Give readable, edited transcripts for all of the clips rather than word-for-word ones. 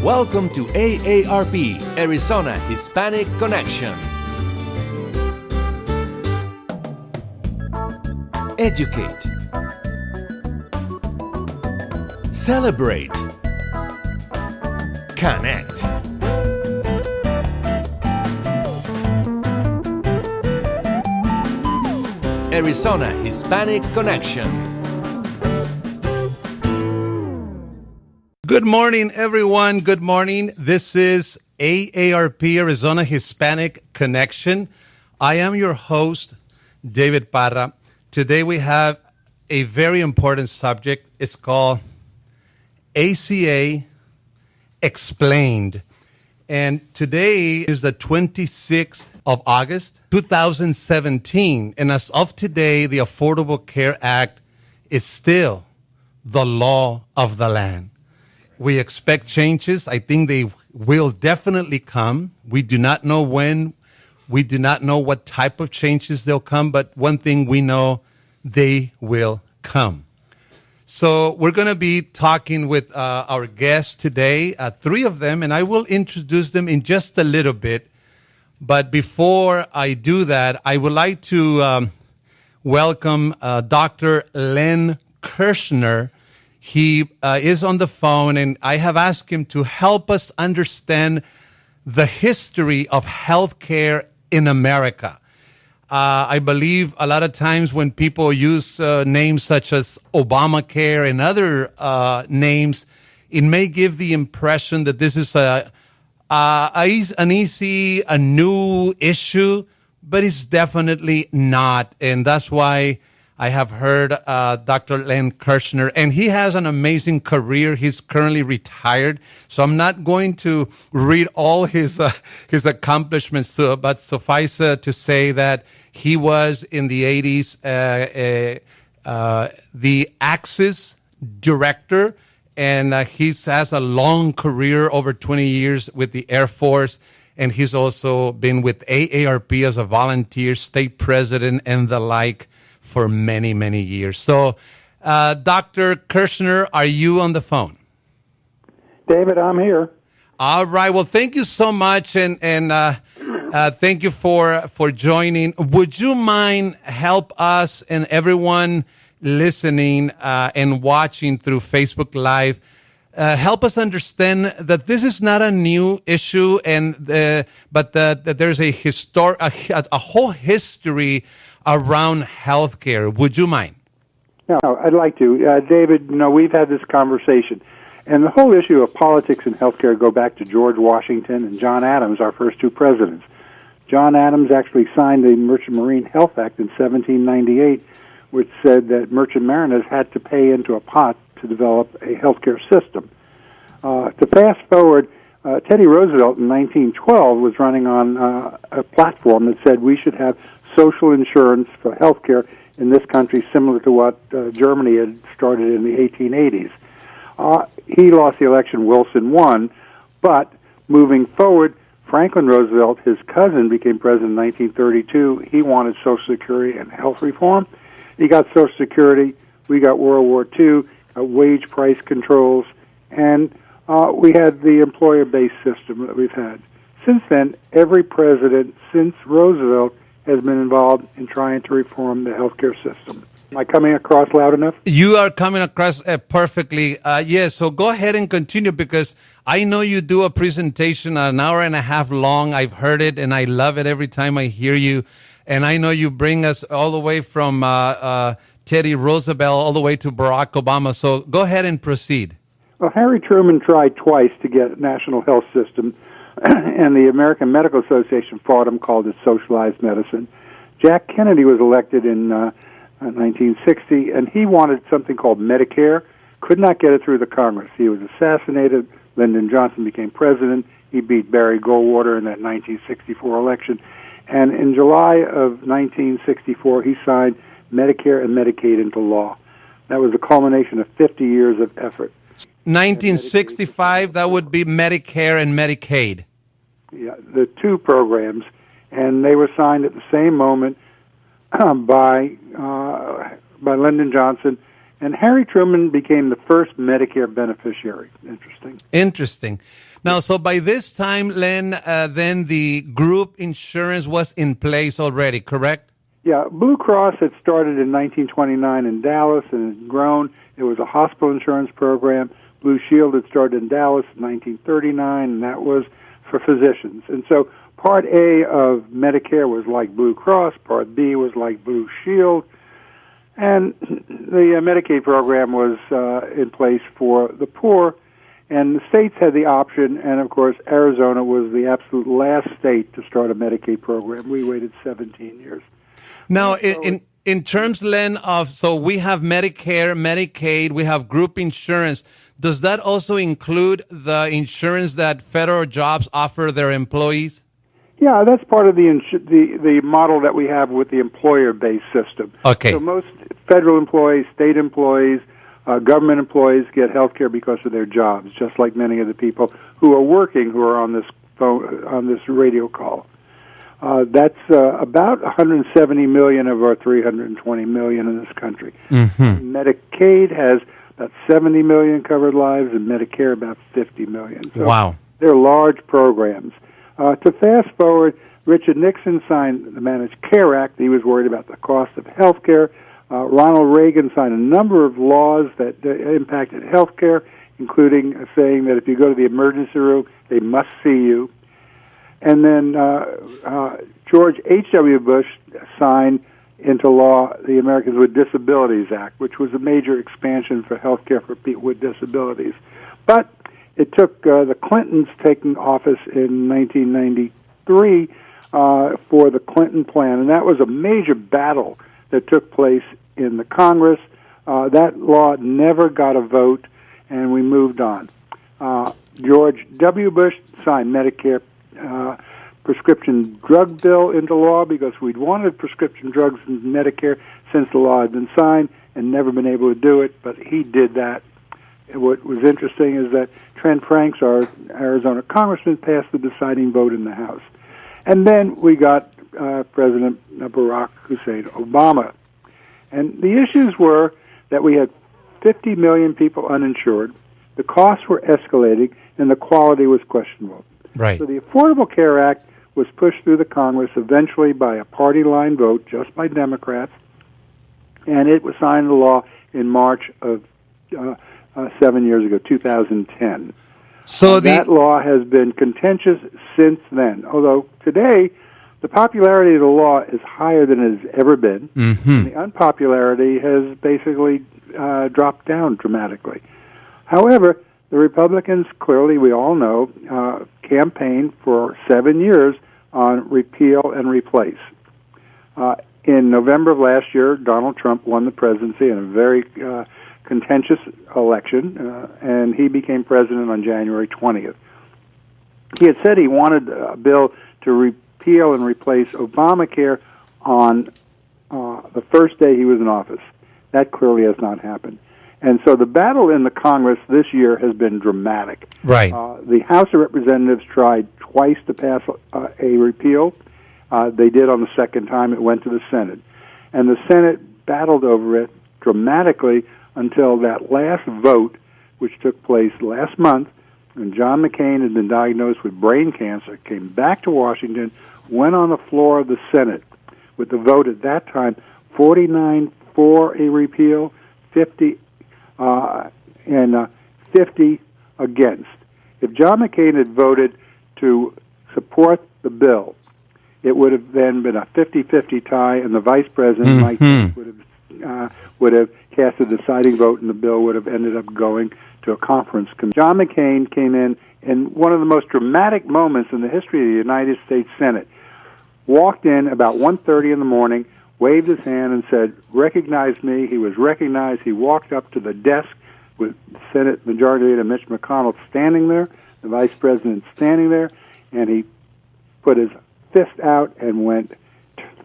Welcome to AARP, Arizona Hispanic Connection. Educate. Celebrate. Connect. Arizona Hispanic Connection. Good morning, everyone. Good morning. This is AARP, Arizona Hispanic Connection. I am your host, David Parra. Today we have a very important subject. It's called Aca Explained. And today is the 26th of August, 2017. And as of today, the Affordable Care Act is still the law of the land. We expect changes. I think they will definitely come. We do not know when. We do not know what type of changes they'll come. But one thing we know, they will come. So we're going to be talking with our guests today, three of them, and I will introduce them in just a little bit. But before I do that, I would like to welcome Dr. Len Kirshner. He is on the phone, and I have asked him to help us understand the history of healthcare in America. I believe a lot of times when people use names such as Obamacare and other names, it may give the impression that this is a new issue, but it's definitely not. And that's why I have heard Dr. Len Kirshner, and he has an amazing career. He's currently retired, so I'm not going to read all his accomplishments, but suffice to say that he was in the 80s the Axis director, and he has a long career, over 20 years with the Air Force, and he's also been with AARP as a volunteer, state president, and the like, for many, many years. So, Dr. Kirshner, are you on the phone? David, I'm here. All right. Well, thank you so much, and thank you for joining. Would you mind help us and everyone listening and watching through Facebook Live, help us understand that this is not a new issue, but that there's a whole history around healthcare. Would you mind? No, I'd like to. David, we've had this conversation, and the whole issue of politics and healthcare go back to George Washington and John Adams, our first two presidents. John Adams actually signed the Merchant Marine Health Act in 1798, which said that merchant mariners had to pay into a pot to develop a healthcare system. To fast forward, Teddy Roosevelt in 1912 was running on a platform that said we should have social insurance for healthcare in this country, similar to what Germany had started in the 1880s. He lost the election, Wilson won, but moving forward, Franklin Roosevelt, his cousin, became president in 1932. He wanted Social Security and health reform. He got Social Security. We got World War II, wage price controls, and we had the employer-based system that we've had. Since then, every president since Roosevelt has been involved in trying to reform the healthcare system. Am I coming across loud enough? You are coming across perfectly. Yes, so go ahead and continue, because I know you do a presentation an hour and a half long. I've heard it, and I love it every time I hear you. And I know you bring us all the way from Teddy Roosevelt all the way to Barack Obama. So go ahead and proceed. Well, Harry Truman tried twice to get a national health system, and the American Medical Association fought him, called it socialized medicine. Jack Kennedy was elected in 1960, and he wanted something called Medicare, could not get it through the Congress. He was assassinated. Lyndon Johnson became president. He beat Barry Goldwater in that 1964 election. And in July of 1964, he signed Medicare and Medicaid into law. That was the culmination of 50 years of effort. 1965, that would be Medicare and Medicaid. Yeah, the two programs, and they were signed at the same moment by Lyndon Johnson And Harry Truman became the first Medicare beneficiary. Interesting. Interesting. Now, so by this time, Len, then the group insurance was in place already, correct? Yeah, Blue Cross had started in 1929 in Dallas and had grown. It was a hospital insurance program. Blue Shield had started in Dallas in 1939, and that was for physicians. And so Part A of Medicare was like Blue Cross, Part B was like Blue Shield, and the Medicaid program was in place for the poor, and the states had the option, and of course Arizona was the absolute last state to start a Medicaid program. We waited 17 years. Now, in terms, Len, of, so we have Medicare, Medicaid, we have group insurance. Does that also include the insurance that federal jobs offer their employees? Yeah, that's part of the model that we have with the employer-based system. Okay. So most federal employees, state employees, government employees get health care because of their jobs, just like many of the people who are working who are on this phone, on this radio call. That's about 170 million of our 320 million in this country. Mm-hmm. Medicaid has about 70 million covered lives, and Medicare about 50 million. So Wow. they're large programs. To fast forward, Richard Nixon signed the Managed Care Act. He was worried about the cost of health care. Ronald Reagan signed a number of laws that impacted health care, including saying that if you go to the emergency room, they must see you. And then George H.W. Bush signed into law the Americans with Disabilities Act, which was a major expansion for health care for people with disabilities. But it took the Clintons taking office in 1993 for the Clinton plan, and that was a major battle that took place in the Congress. That law never got a vote, and we moved on. George W. Bush signed Medicare prescription drug bill into law because we'd wanted prescription drugs in Medicare since the law had been signed and never been able to do it, but he did that. And what was interesting is that Trent Franks, our Arizona congressman, passed the deciding vote in the House. And then we got President Barack Hussein Obama. And the issues were that we had 50 million people uninsured, the costs were escalating, and the quality was questionable. Right. So the Affordable Care Act was pushed through the Congress eventually by a party line vote, just by Democrats, and it was signed into law in March of 7 years ago, 2010. So that law has been contentious since then, although today the popularity of the law is higher than it has ever been. Mm-hmm. The unpopularity has basically dropped down dramatically. However, the Republicans, clearly we all know, campaigned for 7 years on repeal and replace. In November of last year, Donald Trump won the presidency in a very contentious election, and he became president on January 20th. He had said he wanted a bill to repeal and replace Obamacare on the first day he was in office. That clearly has not happened. And so the battle in the Congress this year has been dramatic. Right. The House of Representatives tried twice to pass a repeal. They did on the second time. It went to the Senate. And the Senate battled over it dramatically until that last vote, which took place last month, when John McCain had been diagnosed with brain cancer, came back to Washington, went on the floor of the Senate with the vote at that time, 49 for a repeal, 50 and 50 against. If John McCain had voted to support the bill, it would have then been a 50-50 tie, and the Vice President, Mike Pence, would have cast a deciding vote, and the bill would have ended up going to a conference committee. John McCain came in one of the most dramatic moments in the history of the United States Senate, walked in about 1:30 in the morning, waved his hand and said, "Recognize me." He was recognized. He walked up to the desk with Senate Majority Leader Mitch McConnell standing there, the Vice President standing there, and he put his fist out and went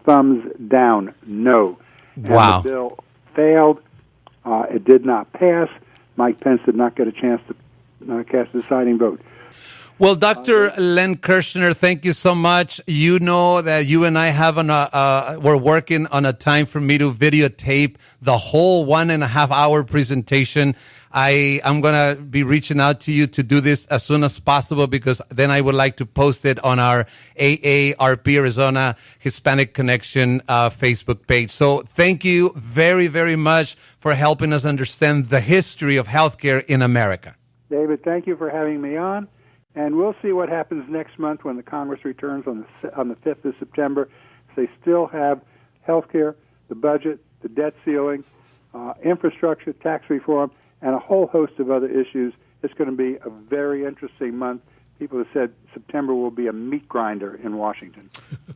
thumbs down, no. Wow. And the bill failed. It did not pass. Mike Pence did not get a chance to cast a deciding vote. Well, Dr. Len Kirshner, thank you so much. You know that you and I have we're working on a time for me to videotape the whole 1.5 hour presentation. I'm going to be reaching out to you to do this as soon as possible, because then I would like to post it on our AARP Arizona Hispanic Connection Facebook page. So thank you very, very much for helping us understand the history of healthcare in America. David, thank you for having me on. And we'll see what happens next month when the Congress returns on the 5th of September. They still have health care, the budget, the debt ceiling, infrastructure, tax reform, and a whole host of other issues. It's going to be a very interesting month. People have said September will be a meat grinder in Washington.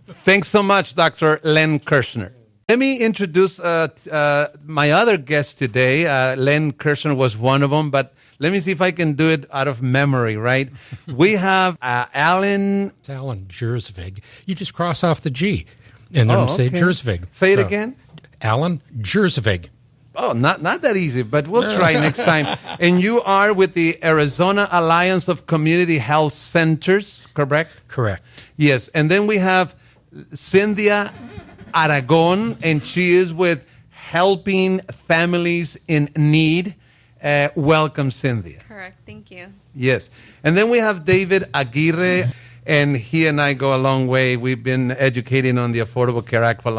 Thanks so much, Dr. Len Kirshner. Let me introduce my other guest today. Len Kirshner was one of them, but let me see if I can do it out of memory, right? We have Alan. It's Alan Jersvig. You just cross off the G and then say Jersvig. Say it again. Alan Jersvig. Oh, not that easy, but we'll try next time. And you are with the Arizona Alliance of Community Health Centers, correct? Correct. Yes. And then we have Cynthia Aragon, and she is with Helping Families in Need. Welcome, Cynthia. Correct. Thank you. Yes. And then we have David Aguirre, and he and I go a long way. We've been educating on the Affordable Care Act for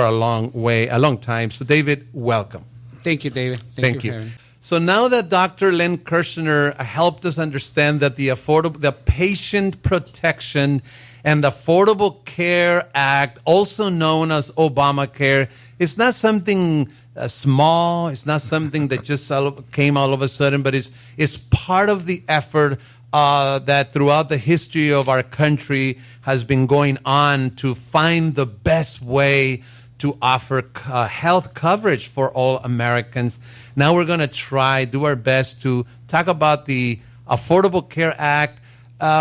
a long time. So, David, welcome. Thank you, David. Thank you. So now that Dr. Len Kirshner helped us understand that the Patient Protection and Affordable Care Act, also known as Obamacare, is not something small. It's not something that just came all of a sudden, but it's part of the effort that throughout the history of our country has been going on to find the best way to offer health coverage for all Americans. Now we're going to do our best to talk about the Affordable Care Act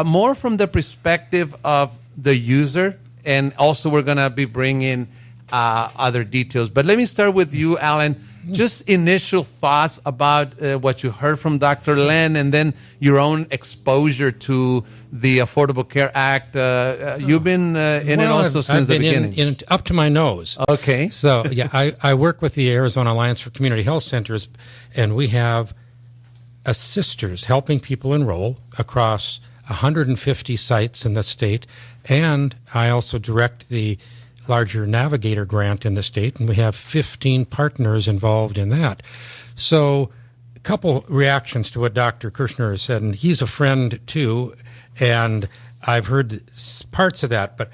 more from the perspective of the user, and also we're going to be bringing other details. But let me start with you, Alan. Just initial thoughts about what you heard from Dr. Len, and then your own exposure to the Affordable Care Act. You've been in it also since the beginning. Up to my nose. Okay. So, yeah, I work with the Arizona Alliance for Community Health Centers, and we have assisters helping people enroll across 150 sites in the state, and I also direct the larger Navigator grant in the state, and we have 15 partners involved in that. So a couple reactions to what Dr. Kirshner has said, and he's a friend too, and I've heard parts of that, but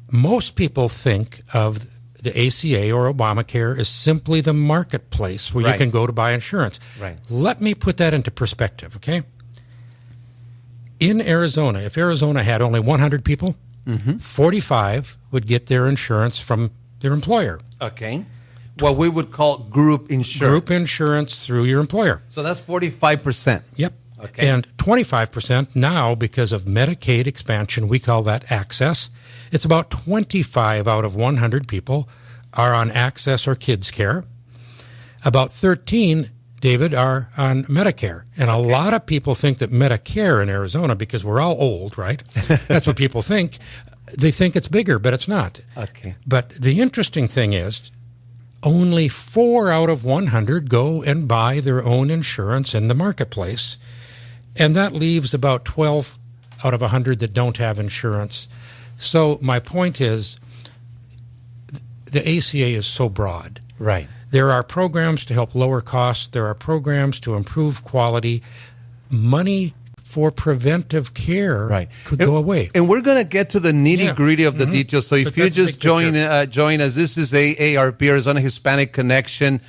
most people think of the ACA or Obamacare as simply the marketplace where you can go to buy insurance. Right. Let me put that into perspective, okay? In Arizona, if Arizona had only 100 people, 45 would get their insurance from their employer. Okay. What we would call group insurance. Group insurance through your employer. So that's 45%. Yep. Okay. And 25% now, because of Medicaid expansion, we call that access. It's about 25 out of 100 people are on access or kids care. About 13, David, are on Medicare. And a lot of people think that Medicare in Arizona, because we're all old, right? That's what people think. They think it's bigger, but it's not. Okay. But the interesting thing is only 4 out of 100 go and buy their own insurance in the marketplace. And that leaves about 12 out of 100 that don't have insurance. So my point is the ACA is so broad. Right. There are programs to help lower costs. There are programs to improve quality. Money for preventive care could go away. And we're going to get to the nitty-gritty of the details. So if you just join us, this is AARP, Arizona Hispanic Connection.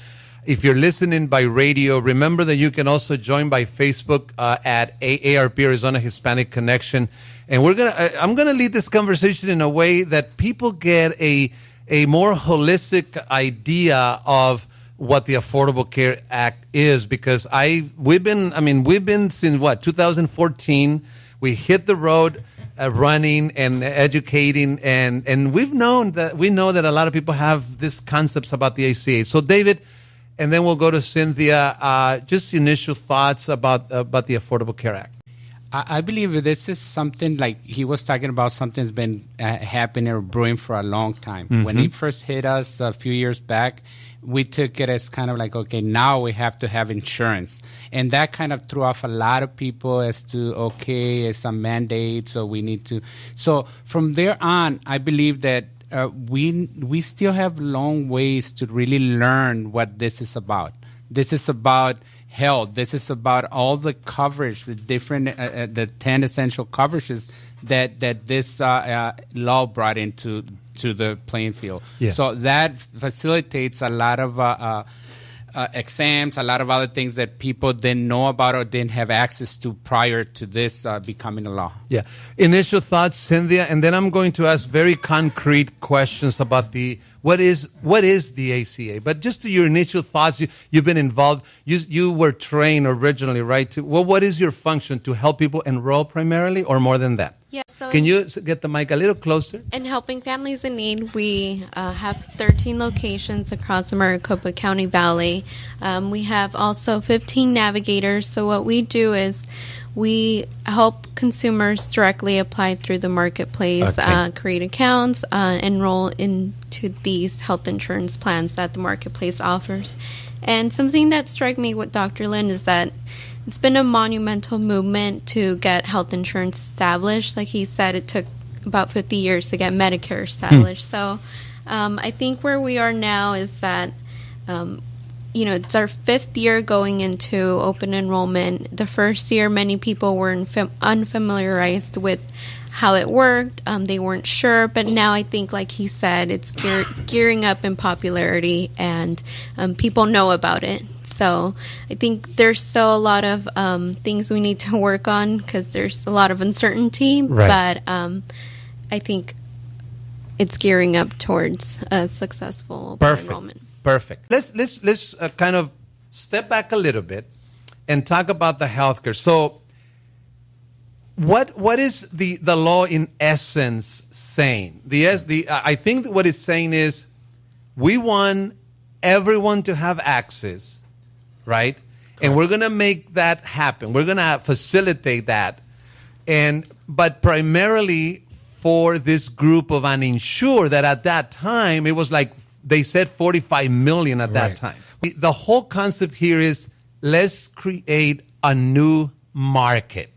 If you're listening by radio, remember that you can also join by Facebook at AARP, Arizona Hispanic Connection. And I'm going to lead this conversation in a way that people get a more holistic idea of what the Affordable Care Act is, because we've been since 2014. We hit the road running and educating, and we know that a lot of people have these concepts about the ACA. So David, and then we'll go to Cynthia. Just initial thoughts about the Affordable Care Act. I believe this is something like he was talking about, something's been happening or brewing for a long time. When it first hit us a few years back, we took it as kind of like, okay, now we have to have insurance. And that kind of threw off a lot of people as to, okay, it's a mandate, so we need to. So from there on, I believe that we still have long ways to really learn what this is about. This is about health. This is about all the coverage, the different, the 10 essential coverages that this law brought into the playing field. Yeah. So that facilitates a lot of exams, a lot of other things that people didn't know about or didn't have access to prior to this becoming a law. Yeah. Initial thoughts, Cynthia, and then I'm going to ask very concrete questions about what is the ACA. But just to your initial thoughts, you've been involved. You were trained originally, right? What is your function? To help people enroll primarily, or more than that? Yeah, so Can you get the mic a little closer? in helping families in need, we have 13 locations across the Maricopa County Valley. We have also 15 navigators. So what we do is we help consumers directly apply through the marketplace, Okay. create accounts, enroll into these health insurance plans that the marketplace offers. And something that struck me with Dr. Lin is that it's been a monumental movement to get health insurance established. Like he said, it took about 50 years to get Medicare established. So I think where we are now is that, it's our 5th year going into open enrollment. The first year, many people were unfamiliarized with how it worked. They weren't sure. But now I think, like he said, it's gearing up in popularity, and people know about it. So I think there's still a lot of things we need to work on because there's a lot of uncertainty. Right. But I think it's gearing up towards a successful open Perfect. enrollment. Perfect. Let's kind of step back a little bit and talk about the healthcare. So, what is the law in essence saying? I think what it's saying is we want everyone to have access, right? And we're going to make that happen. We're going to facilitate that, but primarily for this group of uninsured that at that time it was like. They said 45 million at that time. The whole concept here is let's create a new market,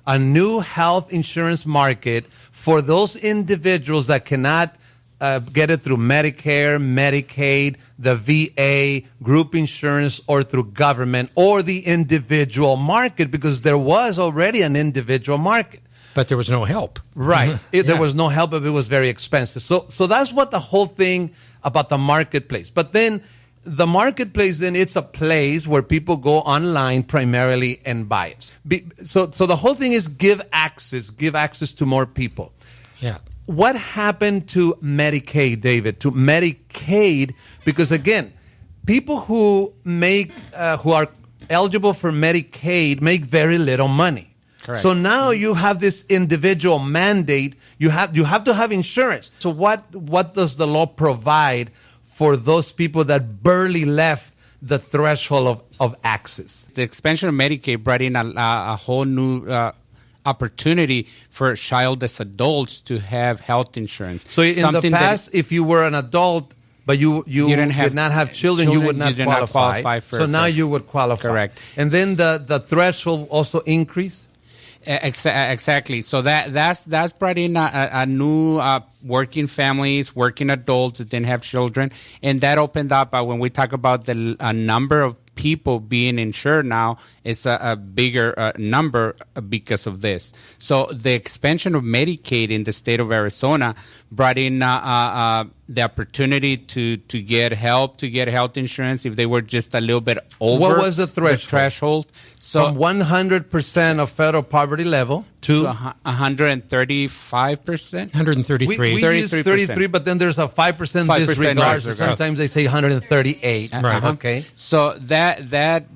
a new health insurance market for those individuals that cannot get it through Medicare, Medicaid, the VA, group insurance, or through government, or the individual market, because there was already an individual market. But there was no help. Right. There was no help, but it was very expensive. So that's what the whole thing about the marketplace. But then the marketplace, then it's a place where people go online primarily and buy it. So the whole thing is give access to more people. Yeah. What happened to Medicaid, David? To Medicaid, because again, people who are eligible for Medicaid make very little money. Correct. So now you have this individual mandate. You have to have insurance. So what does the law provide for those people that barely left the threshold of access? The expansion of Medicaid brought in a whole new opportunity for childless adults to have health insurance. So in the past, if you were an adult but you did not have children, you would not qualify. For so now you would qualify. Correct. And then the threshold also increased? Exactly. So that's brought in a new working families, working adults that didn't have children, and that opened up when we talk about the number of people being insured now, it's a bigger number because of this. So the expansion of Medicaid in the state of Arizona brought in the opportunity to get help, to get health insurance if they were just a little bit over. What was the threshold? So from 100% of federal poverty level to 135%. 133. We use 33, but then there's a 5% disregard. So sometimes they say 138. Right. Okay. So that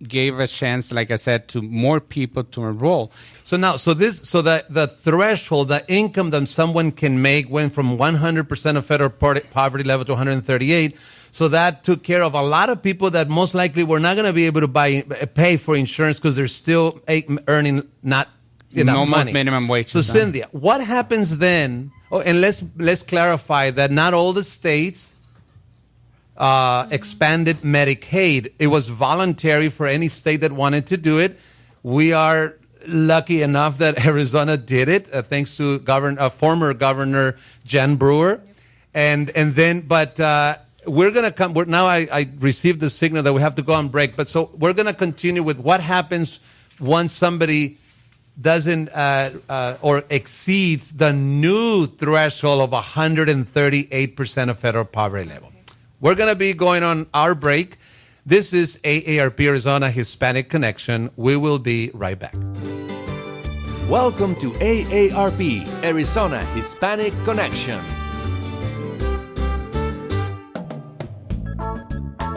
gave a chance, like I said, to more people to enroll. So now, the threshold, the income that someone can make went from 100% of federal poverty level to 138. So that took care of a lot of people that most likely were not going to be able to pay for insurance because they're still earning not enough Almost money. minimum wage. So Cynthia, what happens then? Oh, and let's clarify that not all the states expanded Medicaid. It was voluntary for any state that wanted to do it. We are lucky enough that Arizona did it, thanks to former Governor Jan Brewer, and then we're going to come. Now I received the signal that we have to go on break, but so we're going to continue with what happens once somebody doesn't or exceeds the new threshold of 138% of federal poverty level. We're going to be going on our break. This is AARP Arizona Hispanic Connection. We will be right back. Welcome to AARP Arizona Hispanic Connection.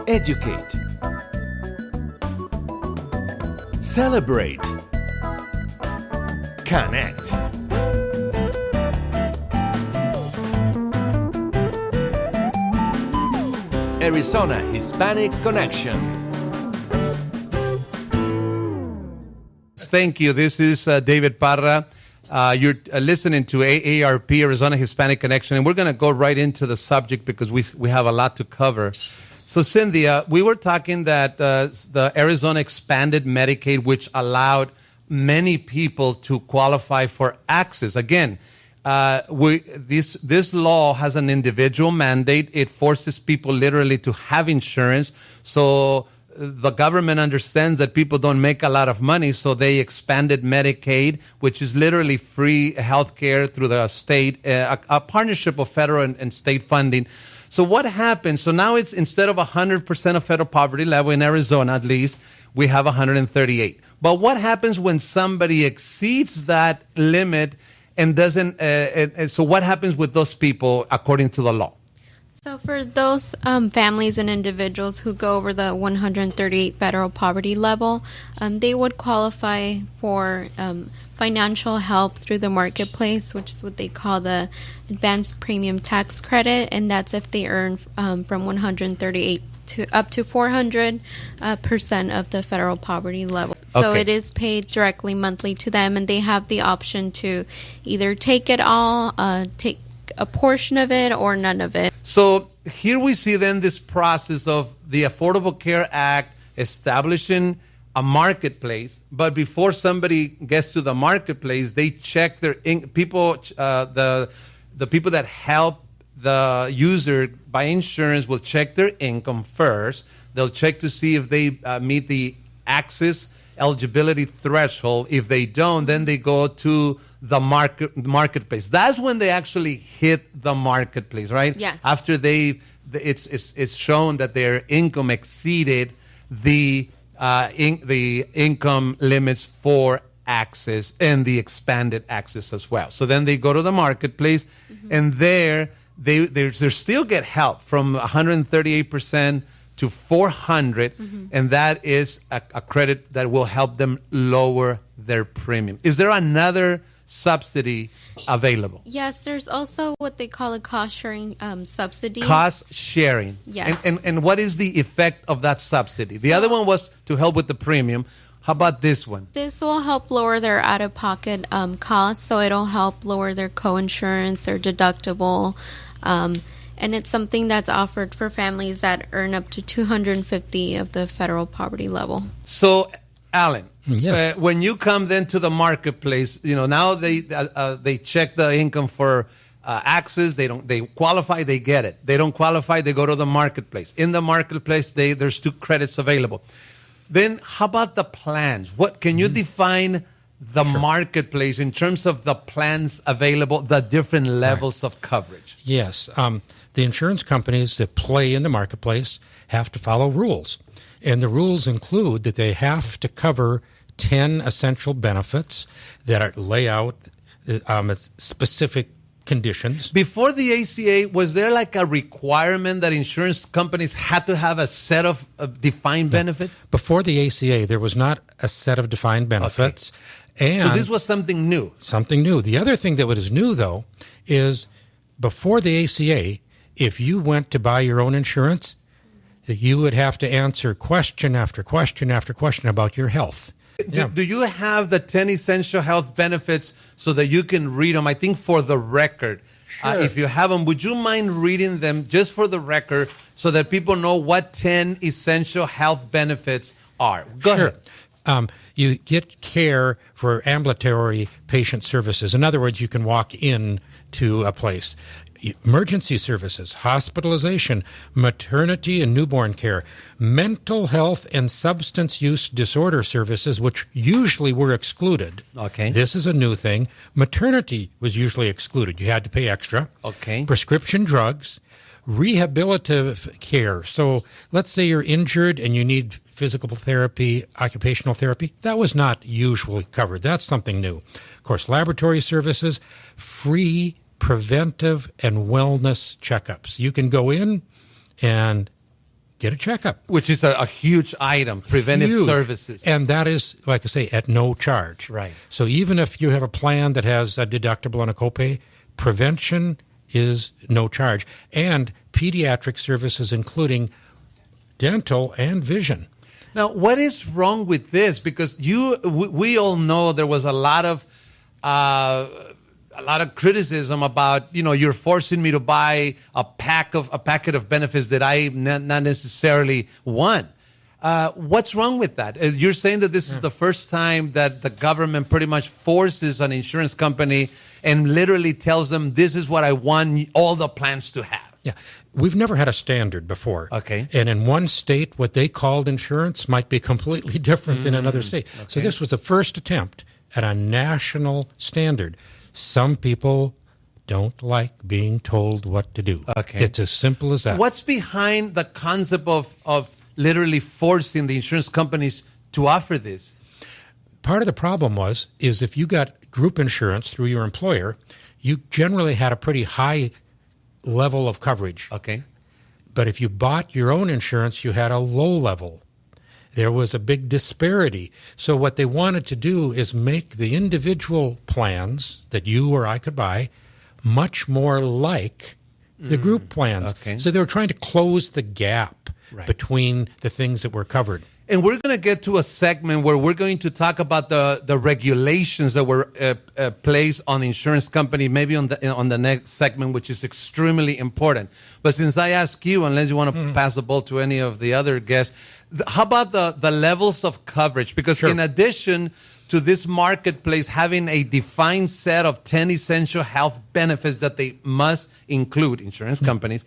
Educate. Celebrate. Connect. Arizona Hispanic Connection. Thank you. This is David Parra. You're listening to AARP, Arizona Hispanic Connection, and we're going to go right into the subject because we have a lot to cover. So, Cynthia, we were talking that the Arizona expanded Medicaid, which allowed many people to qualify for access. Again, this law has an individual mandate. It forces people literally to have insurance. So the government understands that people don't make a lot of money, so they expanded Medicaid, which is literally free health care through the state, a partnership of federal and state funding. So what happens? So now it's instead of 100% of federal poverty level in Arizona, at least, we have 138. But what happens when somebody exceeds that limit and doesn't? So what happens with those people according to the law? So for those families and individuals who go over the 138 federal poverty level, they would qualify for financial help through the marketplace, which is what they call the advanced premium tax credit, and that's if they earn from 138 to up to 400% of the federal poverty level. So Okay. it is paid directly monthly to them, and they have the option to either take it all, take a portion of it, or none of it. So here we see then this process of the Affordable Care Act establishing a marketplace, but before somebody gets to the marketplace, they check their people. The people that help the user buy insurance will check their income first. They'll check to see if they meet the access eligibility threshold. If they don't, then they go to the marketplace. That's when they actually hit the marketplace, right? Yes. After it's shown that their income exceeded the income limits for access and the expanded access as well. So then they go to the marketplace, and there they still get help from 138% to 400, and that is a credit that will help them lower their premium. Is there another subsidy available? Yes, there's also what they call a cost-sharing subsidy. Cost sharing. Yes. And what is the effect of that subsidy? The other one was to help with the premium. How about this one? This will help lower their out-of-pocket costs, so it'll help lower their co-insurance, their deductible, and it's something that's offered for families that earn up to 250 of the federal poverty level. So, Alan, Yes. when you come then to the marketplace, now they check the income for access. They qualify, they get it. They don't qualify, they go to the marketplace. In the marketplace, there's 2 credits available. Then how about the plans? What can you define the marketplace in terms of the plans available, the different levels of coverage? Yes. The insurance companies that play in the marketplace have to follow rules. And the rules include that they have to cover 10 essential benefits that lay out specific conditions. Before the ACA, was there like a requirement that insurance companies had to have a set of defined benefits? Before the ACA, there was not a set of defined benefits. And So this was something new. something new. The other thing that was new, though, is before the ACA, if you went to buy your own insurance, that you would have to answer question after question after question about your health. Do you have the 10 essential health benefits so that you can read them? I think for the record, if you have them, would you mind reading them just for the record so that people know what 10 essential health benefits are? Go ahead. You get care for ambulatory patient services. In other words, you can walk in to a place. Emergency services, hospitalization, maternity and newborn care, mental health and substance use disorder services, which usually were excluded. Okay. This is a new thing. Maternity was usually excluded. You had to pay extra. Okay. Prescription drugs, rehabilitative care. So let's say you're injured and you need physical therapy, occupational therapy. That was not usually covered. That's something new. Of course, laboratory services, free preventive and wellness checkups. You can go in and get a checkup. Which is a huge item, preventive Huge. services. And that is, like I say, at no charge. Right. So even if you have a plan that has a deductible and a copay, prevention is no charge. And pediatric services, including dental and vision. Now, what is wrong with this? Because we all know there was a lot of criticism about, you're forcing me to buy a packet of benefits that I not necessarily want. What's wrong with that? You're saying that this is the first time that the government pretty much forces an insurance company and literally tells them, this is what I want all the plans to have. Yeah. We've never had a standard before. Okay. And in one state, what they called insurance might be completely different in another state. Okay. So this was the first attempt at a national standard. Some people don't like being told what to do. Okay. It's as simple as that. What's behind the concept of literally forcing the insurance companies to offer this? Part of the problem is if you got group insurance through your employer, you generally had a pretty high level of coverage. Okay. But if you bought your own insurance, you had a low level. There was a big disparity. So what they wanted to do is make the individual plans that you or I could buy much more like the group plans. Okay. So they were trying to close the gap between the things that were covered. And we're going to get to a segment where we're going to talk about the regulations that were placed on the insurance company, maybe on the next segment, which is extremely important. But since I asked you, unless you want to pass the ball to any of the other guests, how about the levels of coverage? Because in addition to this marketplace having a defined set of 10 essential health benefits that they must include, insurance companies,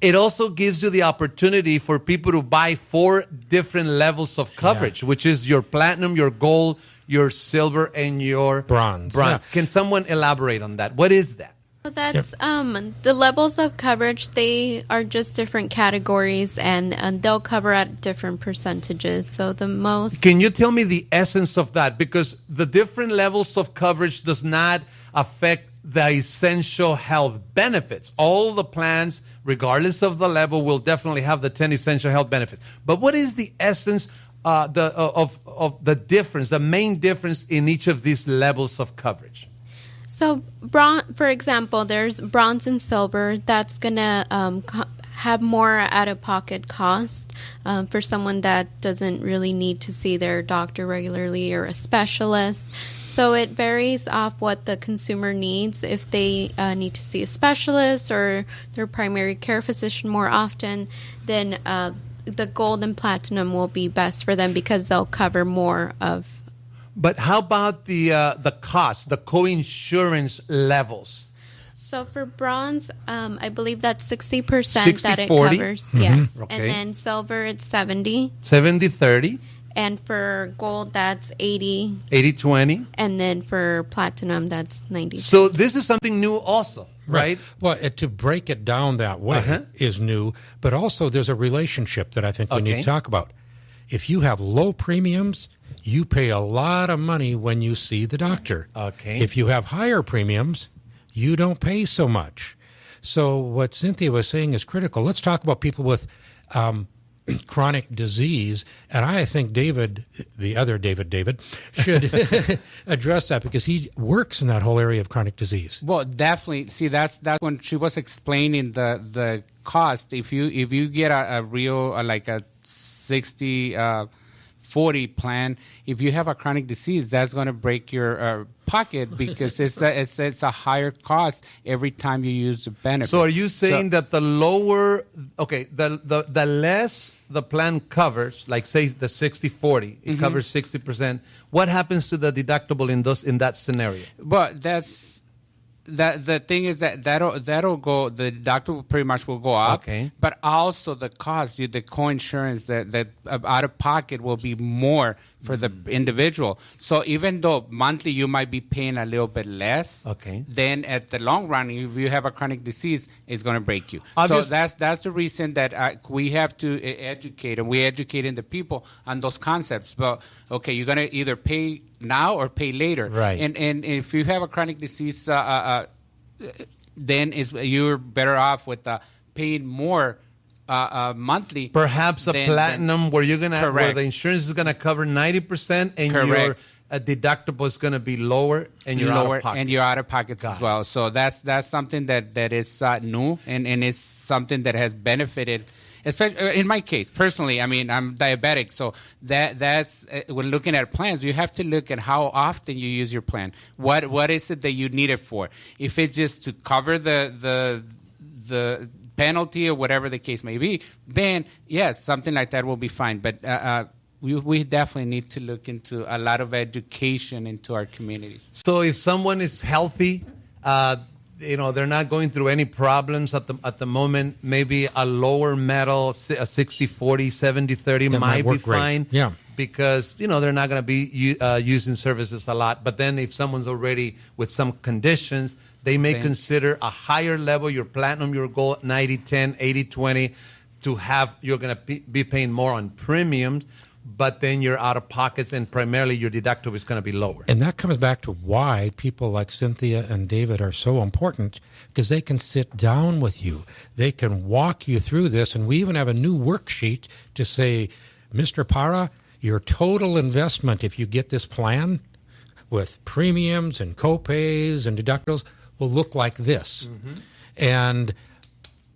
it also gives you the opportunity for people to buy 4 different levels of coverage, which is your platinum, your gold, your silver, and your bronze. Yeah. Can someone elaborate on that? What is that? So that's the levels of coverage. They are just different categories, and they'll cover at different percentages. So the most. Can you tell me the essence of that? Because the different levels of coverage does not affect the essential health benefits. All the plans, regardless of the level, will definitely have the 10 essential health benefits. But what is the essence of the difference, the main difference in each of these levels of coverage? So, for example, there's bronze and silver. That's going to have more out-of-pocket cost for someone that doesn't really need to see their doctor regularly or a specialist. So it varies off what the consumer needs. If they need to see a specialist or their primary care physician more often, then the gold and platinum will be best for them because they'll cover more of. But how about the cost, the co-insurance levels? So for bronze, I believe that's 60% that it 40? covers. Yes. Okay. And then silver, it's 70. 70-30? And for gold, that's 80. 80-20? And then for platinum, that's 90. So this is something new also, right? Well, to break it down that way is new, but also there's a relationship that I think we need to talk about. If you have low premiums, you pay a lot of money when you see the doctor. Okay. If you have higher premiums, you don't pay so much. So what Cynthia was saying is critical. Let's talk about people with chronic disease, and I think David, the other David, should address that because he works in that whole area of chronic disease. Well, definitely. See, that's when she was explaining the cost. If you get a real like a 60-40 plan, if you have a chronic disease, that's going to break your pocket because it's a higher cost every time you use the benefit. So are you saying that the lower, the less the plan covers, like say the 60-40, it covers 60%, what happens to the deductible in that scenario? But the thing is that'll go, the deductible pretty much will go up. Okay. But also the cost, the co-insurance, that out of pocket will be more for the individual. So even though monthly you might be paying a little bit less, then at the long run, if you have a chronic disease, it's going to break you. So that's the reason that we have to educate, and we're educating the people on those concepts. But okay, you're going to either pay now or pay later. Right. And if you have a chronic disease, then you're better off with paying more monthly. Perhaps a platinum where you're gonna where the insurance is gonna cover 90% and your deductible is gonna be lower and you're out of pocket. And you're out of pockets as well. So that's something that is new and it's something that has benefited. Especially in my case, personally, I mean, I'm diabetic, so that's when looking at plans, you have to look at how often you use your plan. What is it that you need it for? If it's just to cover the penalty or whatever the case may be, then yes, something like that will be fine. But we definitely need to look into a lot of education into our communities. So if someone is healthy, they're not going through any problems at the moment, maybe a lower metal, a 60-40, 70-30 might be fine. Yeah. Because, they're not going to be using services a lot. But then if someone's already with some conditions, they may consider a higher level, your platinum, your gold, 90-10, 80-20, to have, you're going to be paying more on premiums, but then you're out of pockets and primarily your deductible is going to be lower. And that comes back to why people like Cynthia and David are so important, because they can sit down with you. They can walk you through this. And we even have a new worksheet to say, Mr. Parra, your total investment, if you get this plan with premiums and copays and deductibles, will look like this. And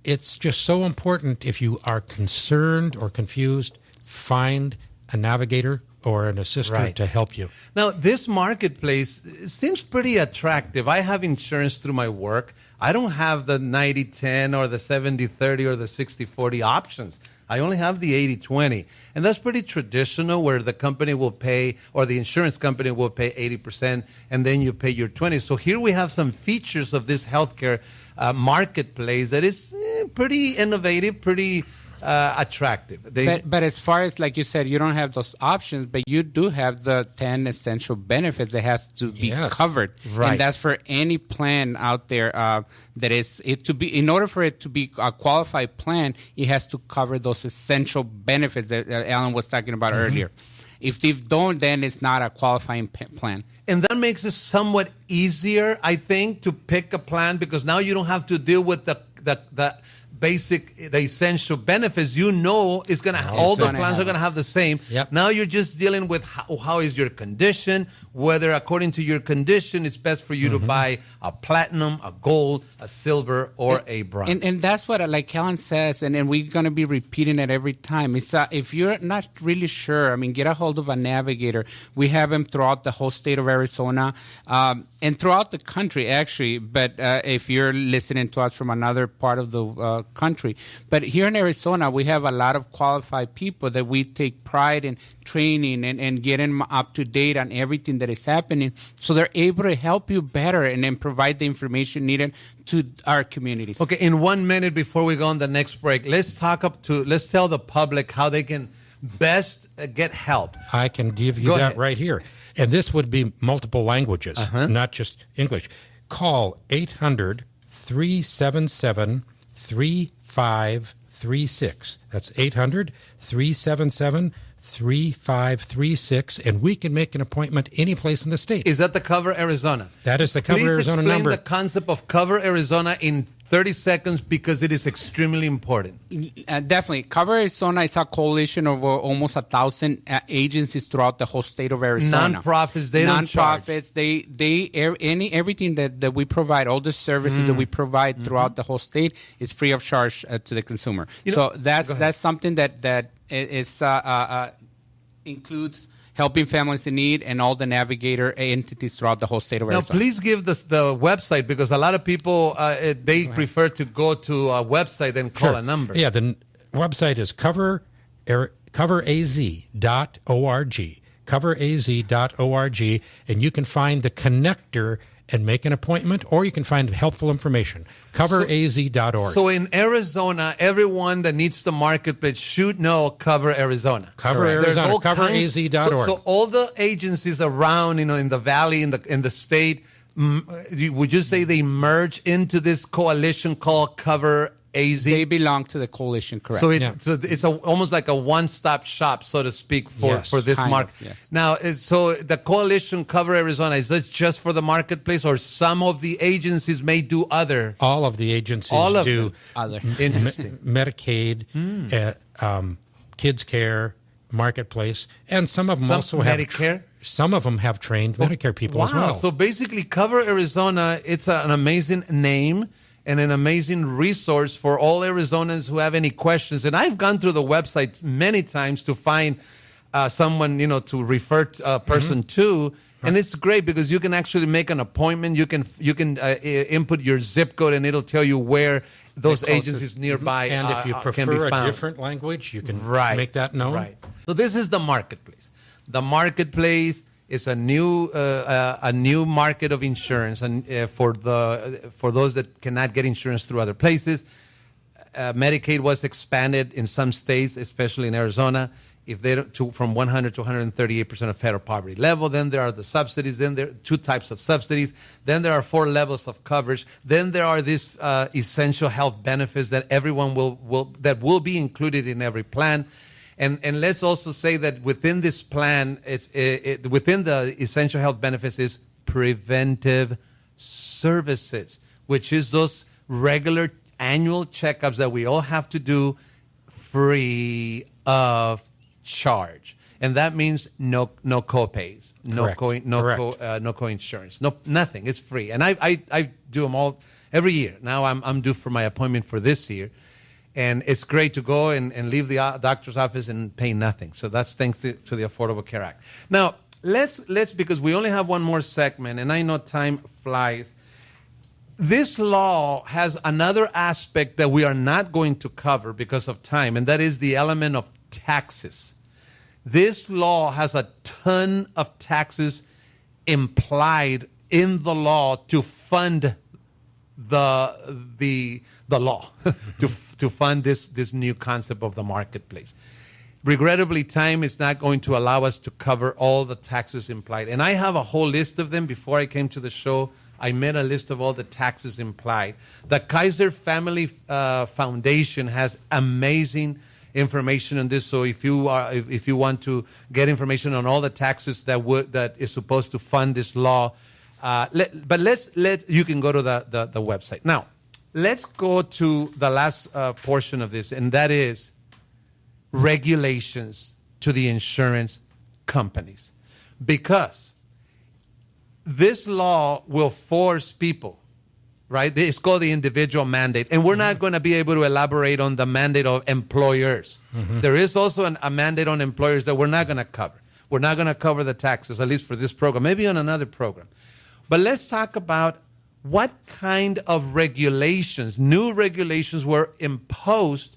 it's just so important, if you are concerned or confused, find a navigator or an assistant to help you. Now, this marketplace seems pretty attractive. I have insurance through my work. I don't have the 90-10 or the 70-30 or the 60-40 options. I only have the 80-20. And that's pretty traditional, where the company will pay, or the insurance company will pay 80%, and then you pay your 20. So here we have some features of this healthcare marketplace that is pretty innovative, pretty attractive. But as far as, like you said, you don't have those options, but you do have the 10 essential benefits that has to be covered. Right. And that's for any plan out there that is it to be, in order for it to be a qualified plan, it has to cover those essential benefits that Alan was talking about earlier. If they don't, then it's not a qualifying plan. And that makes it somewhat easier, I think, to pick a plan, because now you don't have to deal with the essential benefits. It's going to, all the plans are going to have the same. Yep. Now you're just dealing with how is your condition, whether according to your condition it's best for you to buy a platinum, a gold, a silver, or a bronze. And that's what, like Helen says, and we're going to be repeating it every time. It's if you're not really sure, get a hold of a navigator. We have them throughout the whole state of Arizona and throughout the country, actually. But if you're listening to us from another part of the country. But here in Arizona, we have a lot of qualified people that we take pride in training and getting up to date on everything that is happening, so they're able to help you better and then provide the information needed to our communities. Okay, in 1 minute before we go on the next break, let's tell the public how they can best get help. I can give you that right here. And this would be multiple languages, not just English. Call 800-377-3536. That's 800-377-3536, and we can make an appointment any place in the state. Is that the Cover Arizona? That is the Cover Arizona number. Please explain the concept of Cover Arizona in 30 seconds because it is extremely important. Definitely. Cover Arizona is a coalition of almost 1,000 agencies throughout the whole state of Arizona. Nonprofits, they don't charge. Nonprofits, everything that we provide, all the services that we provide throughout the whole state is free of charge to the consumer. So that's something that is includes helping families in need and all the navigator entities throughout the whole state of Arizona. Now, please give the website, because a lot of people, they prefer to go to a website than call a number. Yeah, the website is coveraz.org, coveraz.org, and you can find the connector and make an appointment, or you can find helpful information. Coveraz.org. So in Arizona, everyone that needs the marketplace should know Cover Arizona. Cover Arizona, coveraz.org. So all the agencies around, in the valley, in the state, would you say they merge into this coalition called Cover AZ? They belong to the coalition, correct. So it's almost like a one-stop shop, so to speak, for this market. Yes. Now, so the coalition Cover Arizona, is this just for the marketplace, or some of the agencies may do other? All of the agencies do other. Interesting. Medicaid, kids care, marketplace, and some of them also Medicare? Some of them have trained Medicare people as well. So basically, Cover Arizona, it's an amazing name and an amazing resource for all Arizonans who have any questions. And I've gone through the website many times to find someone, to refer a person to. And it's great because you can actually make an appointment. You can input your zip code, and it'll tell you where those agencies nearby and if you can be prefer a found. different language, you can make that known. Right. So this is the marketplace. The marketplace is a new market of insurance, and for those that cannot get insurance through other places. Medicaid was expanded in some states, especially in Arizona, from 100 to 138% of federal poverty level. Then there are the subsidies. Then there are 2 types of subsidies. Then there are 4 levels of coverage. Then there are these essential health benefits that everyone will be included in every plan. And let's also say that within this plan, within the essential health benefits is preventive services, which is those regular annual checkups that we all have to do free of charge. And that means no co-pays, no co-insurance, nothing. It's free. And I do them all every year. Now I'm due for my appointment for this year. And it's great to go and leave the doctor's office and pay nothing. So that's thanks to the Affordable Care Act. Now, let's because we only have one more segment, and I know time flies. This law has another aspect that we are not going to cover because of time, and that is the element of taxes. This law has a ton of taxes implied in the law to fund the law, to fund this new concept of the marketplace. Regrettably, time is not going to allow us to cover all the taxes implied. And I have a whole list of them. Before I came to the show, I made a list of all the taxes implied. The Kaiser Family Foundation has amazing information on this. So if you want to get information on all the taxes that is supposed to fund this law, you can go to the website. Now, let's go to the last portion of this, and that is regulations to the insurance companies. Because this law will force people, right? It's called the individual mandate. And we're not going to be able to elaborate on the mandate of employers. There is also a mandate on employers that we're not going to cover. We're not going to cover the taxes, at least for this program, maybe on another program. But let's talk about what kind of regulations, new regulations were imposed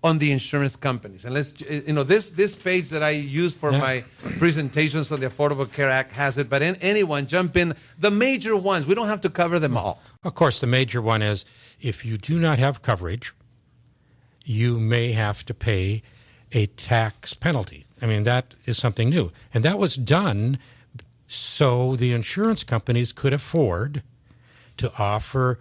on the insurance companies. And this page that I use for my presentations on the Affordable Care Act has it, but anyone jump in. The major ones, we don't have to cover them all. Of course, the major one is if you do not have coverage, you may have to pay a tax penalty. I mean, that is something new. And that was done so the insurance companies could afford to offer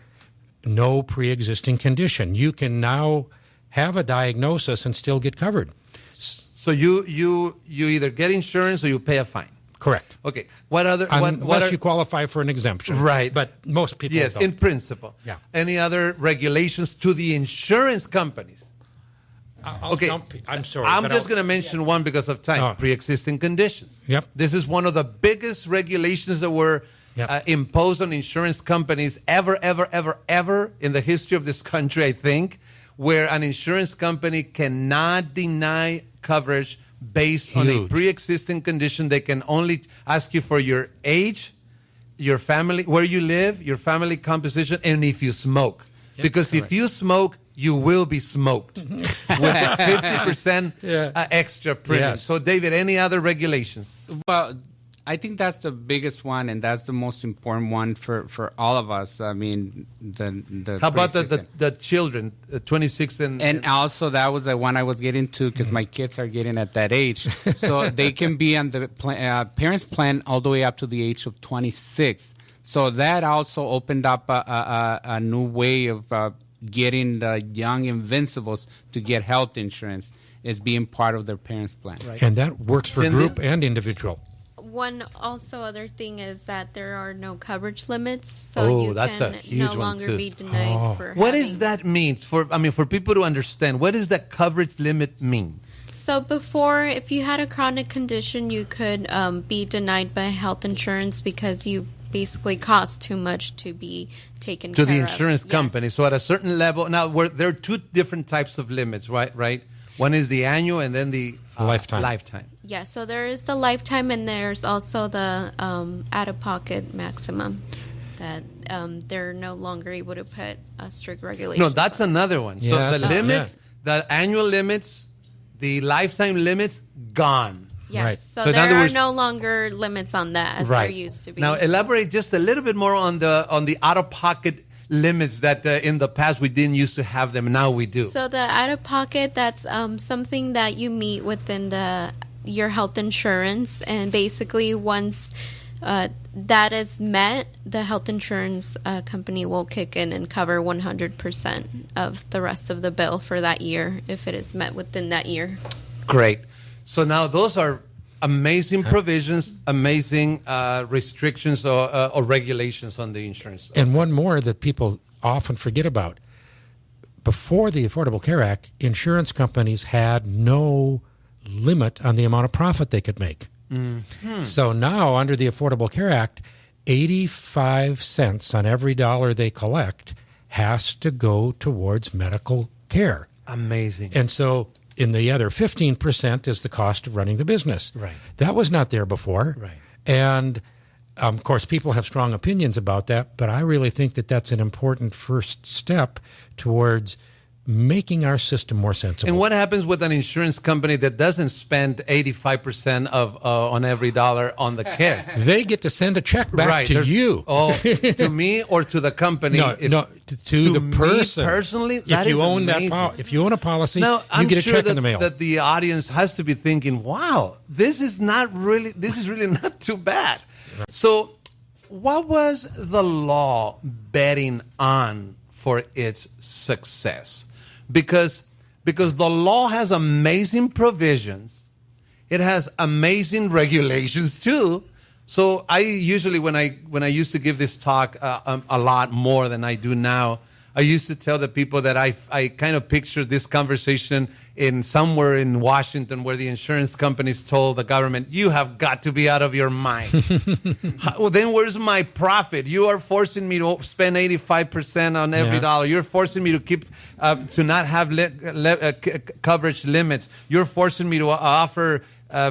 no pre-existing condition. You can now have a diagnosis and still get covered. So you either get insurance or you pay a fine. Correct. Okay. What other? Unless you qualify for an exemption. Right. But most people Yes, don't. in principle. Yeah. Any other regulations to the insurance companies? I'll jump. I'm sorry. I'm but just I'll- going to mention one because of time. Oh. Pre-existing conditions. Yep. This is one of the biggest regulations that were Yep. imposed on insurance companies ever in the history of this country, I think, where an insurance company cannot deny coverage based on a Huge. pre-existing condition. They can only ask you for your age, your family, where you live, your family composition, and if you smoke. Yep, Because if correct. you smoke, you will be smoked with a 50% extra premium. Yes. So, David, any other regulations? Well, I think that's the biggest one, and that's the most important one for all of us. I mean, the How about pre-existing. the children, 26 And also, that was the one I was getting to because my kids are getting at that age. So they can be on the parents' plan all the way up to the age of 26. So that also opened up a new way of getting the young invincibles to get health insurance, is being part of their parents' plan. And that works for Cindy? group and individual. One also other thing is that there are no coverage limits, so Oh, you that's a can huge no one, longer too. be denied for What having. does that mean? For people to understand, what does that coverage limit mean? So before, if you had a chronic condition, you could be denied by health insurance because you basically cost too much to be taken To care the of. insurance Yes. company. So at a certain level, now there are two different types of limits, right? One is the annual and then the Lifetime. Yeah, so there is the lifetime, and there's also the out-of-pocket maximum that they're no longer able to put a strict regulation. No, that's another one. Yeah, So that's the a- limits, the annual limits, the lifetime limits, gone. Yes, Right. so, So in there other are words- no longer limits on that as there used to be. Now elaborate just a little bit more on the out-of-pocket limits that in the past we didn't used to have them. Now we do. So the out-of-pocket, that's something that you meet within your health insurance, and basically once that is met, the health insurance company will kick in and cover 100% of the rest of the bill for that year if it is met within that year. Great. So now those are amazing provisions, amazing restrictions or regulations on the insurance. And one more that people often forget about. Before the Affordable Care Act, insurance companies had no limit on the amount of profit they could make. So now, under the Affordable Care Act, 85 cents on every dollar they collect has to go towards medical care. Amazing. And so in the other 15% is the cost of running the business. Right. That was not there before. Right. And of course, people have strong opinions about that, but I really think that that's an important first step towards making our system more sensible. And what happens with an insurance company that doesn't spend 85% of on every dollar on the care? They get to send a check back to there's- you. Oh, to me or to the company? No, to the me person. personally, If that you is own amazing. if you own a policy, Now, you I'm get a sure check that, in the mail. that the audience has to be thinking, wow, this is really not too bad. So what was the law betting on for its success? Because the law has amazing provisions. It has amazing regulations too. So I usually, when I used to give this talk a lot more than I do now, I used to tell the people that I kind of pictured this conversation in somewhere in Washington where the insurance companies told the government, you have got to be out of your mind. Well, then where's my profit? You are forcing me to spend 85% on every dollar. You're forcing me to keep to not have coverage limits. You're forcing me to offer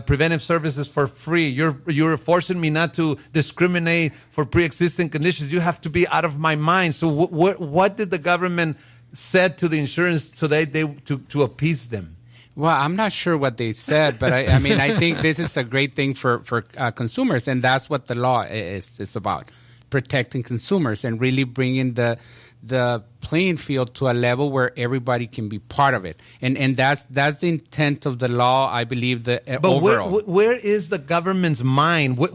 preventive services for free. You're forcing me not to discriminate for pre-existing conditions. You have to be out of my mind. So what did the government said to the insurance so they to appease them? Well, I'm not sure what they said, but I mean, I think this is a great thing for consumers, and that's what the law is about, protecting consumers and really bringing the playing field to a level where everybody can be part of it, and that's the intent of the law. I believe overall. Where is the government's mind? What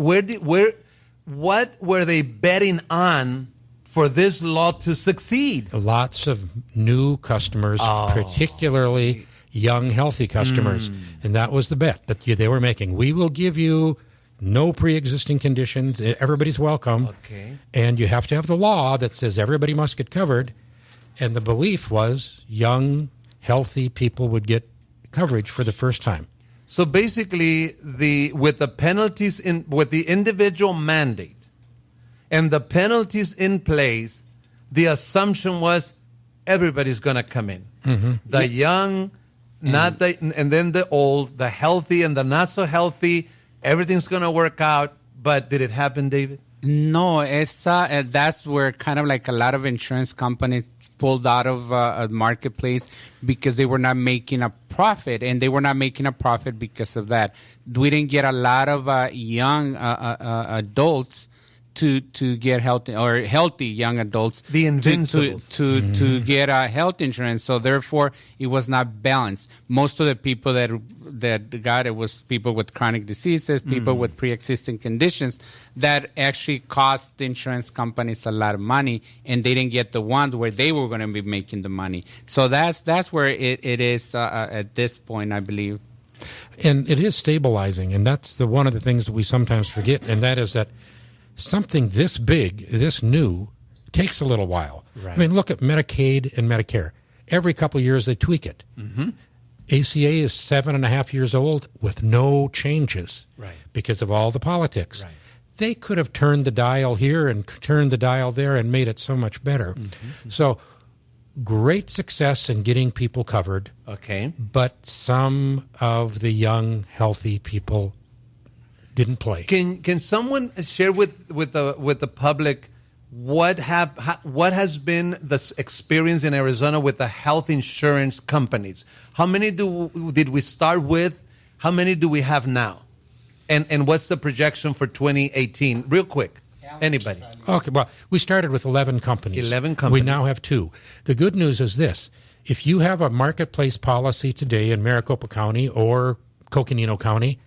were they betting on for this law to succeed? Lots of new customers, particularly young, healthy customers. And that was the bet that they were making. We will give you no pre-existing conditions. Everybody's welcome. Okay. And you have to have the law that says everybody must get covered. And the belief was young, healthy people would get coverage for the first time. So basically, with the individual mandate and the penalties in place, the assumption was everybody's going to come in. Mm-hmm. The young, and then the old, the healthy and the not so healthy. Everything's going to work out. But did it happen, David? No, that's where kind of like a lot of insurance companies pulled out of a marketplace because they were not making a profit, and they were not making a profit because of that. We didn't get a lot of young adults to get healthy young adults the invincibles to get health insurance. So therefore, it was not balanced. Most of the people that got it was people with chronic diseases, people with pre-existing conditions that actually cost the insurance companies a lot of money, and they didn't get the ones where they were going to be making the money. So that's where it is at this point, I believe. And it is stabilizing, and that's one of the things that we sometimes forget, and that is that something this big, this new, takes a little while. Right. I mean, look at Medicaid and Medicare. Every couple of years they tweak it. Mm-hmm. ACA is 7.5 years old with no changes because of all the politics. Right. They could have turned the dial here and turned the dial there and made it so much better. Mm-hmm. So great success in getting people covered. Okay. But some of the young, healthy people didn't play. Can someone share with the public what has been the experience in Arizona with the health insurance companies? How many did we start with? How many do we have now? And what's the projection for 2018? Real quick. Anybody? Okay, well, we started with 11 companies. 11 companies. We now have 2. The good news is this. If you have a marketplace policy today in Maricopa County or Coconino County,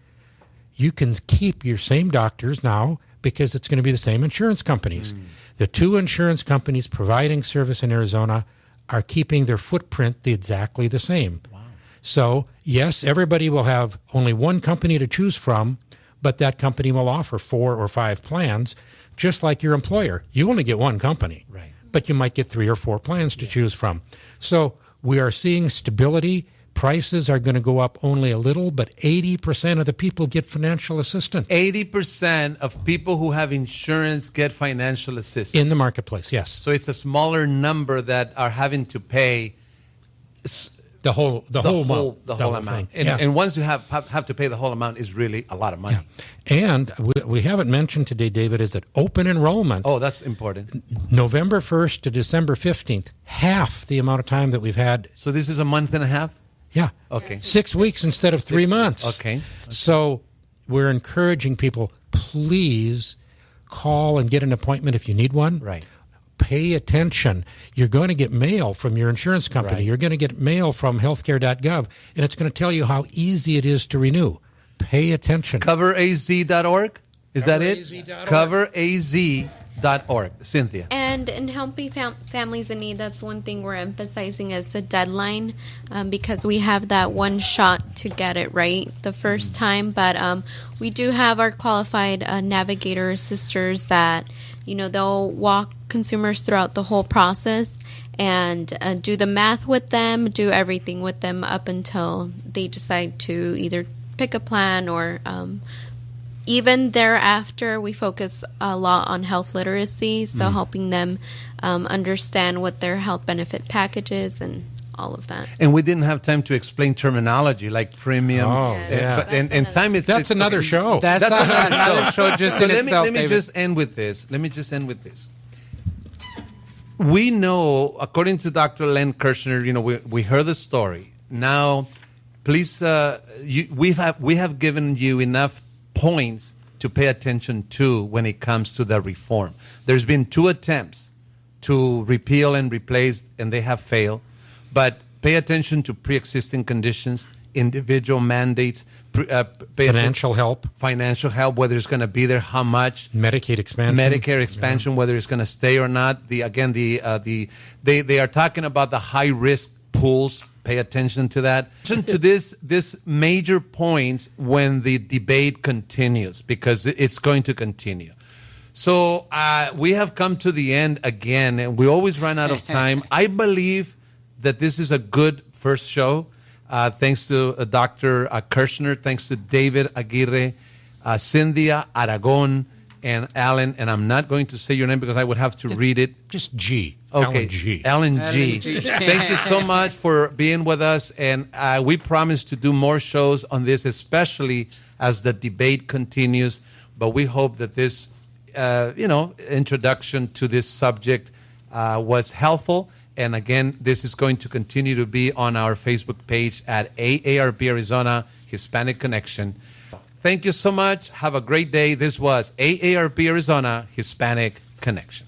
you can keep your same doctors now because it's going to be the same insurance companies. The 2 insurance companies providing service in Arizona are keeping their footprint exactly the same. Wow. So, yes, everybody will have only one company to choose from, but that company will offer 4 or 5 plans, just like your employer. You only get one company, right? But you might get 3 or 4 plans to choose from. So we are seeing stability. Prices are going to go up only a little, but 80% of the people get financial assistance. 80% of people who have insurance get financial assistance. In the marketplace, yes. So it's a smaller number that are having to pay the whole amount. The whole amount. And once you have to pay the whole amount is really a lot of money. Yeah. And we haven't mentioned today, David, is that open enrollment. Oh, that's important. November 1st to December 15th, half the amount of time that we've had. So this is a month and a half? Yeah. Okay. 6 weeks instead of 3 months. Okay. So we're encouraging people, please call and get an appointment if you need one. Right. Pay attention. You're going to get mail from your insurance company. Right. You're going to get mail from healthcare.gov, and it's going to tell you how easy it is to renew. Pay attention. CoverAZ.org? Is that it? CoverAZ.org. CoverAZ.org. Cynthia. And in helping families in need, that's one thing we're emphasizing is the deadline, because we have that one shot to get it right the first time. But we do have our qualified navigator sisters that, they'll walk consumers throughout the whole process and do the math with them, do everything with them up until they decide to either pick a plan or even thereafter. We focus a lot on health literacy, so helping them understand what their health benefit package is and all of that. And we didn't have time to explain terminology like premium. Oh, yeah. And time is... That's another show. That's another show just in itself. Let me just end with this. We know, according to Dr. Len Kirshner, we heard the story. Now, please, we have given you enough points to pay attention to when it comes to the reform. There's been 2 attempts to repeal and replace, and they have failed. But pay attention to pre-existing conditions, individual mandates, financial help, whether it's going to be there, how much, Medicare expansion, whether it's going to stay or not. They are talking about the high risk pools. pay attention to that. To this major point when the debate continues, because it's going to continue. So we have come to the end again, and we always run out of time. I believe that this is a good first show. Thanks to Dr. Kirshner, thanks to David Aguirre, Cynthia Aragon, and Alan. And I'm not going to say your name because I would have to read it. Just G. Okay, Alan G. Alan G. Thank you so much for being with us, and we promise to do more shows on this, especially as the debate continues. But we hope that this, introduction to this subject was helpful. And again, this is going to continue to be on our Facebook page at AARP Arizona Hispanic Connection. Thank you so much. Have a great day. This was AARP Arizona Hispanic Connection.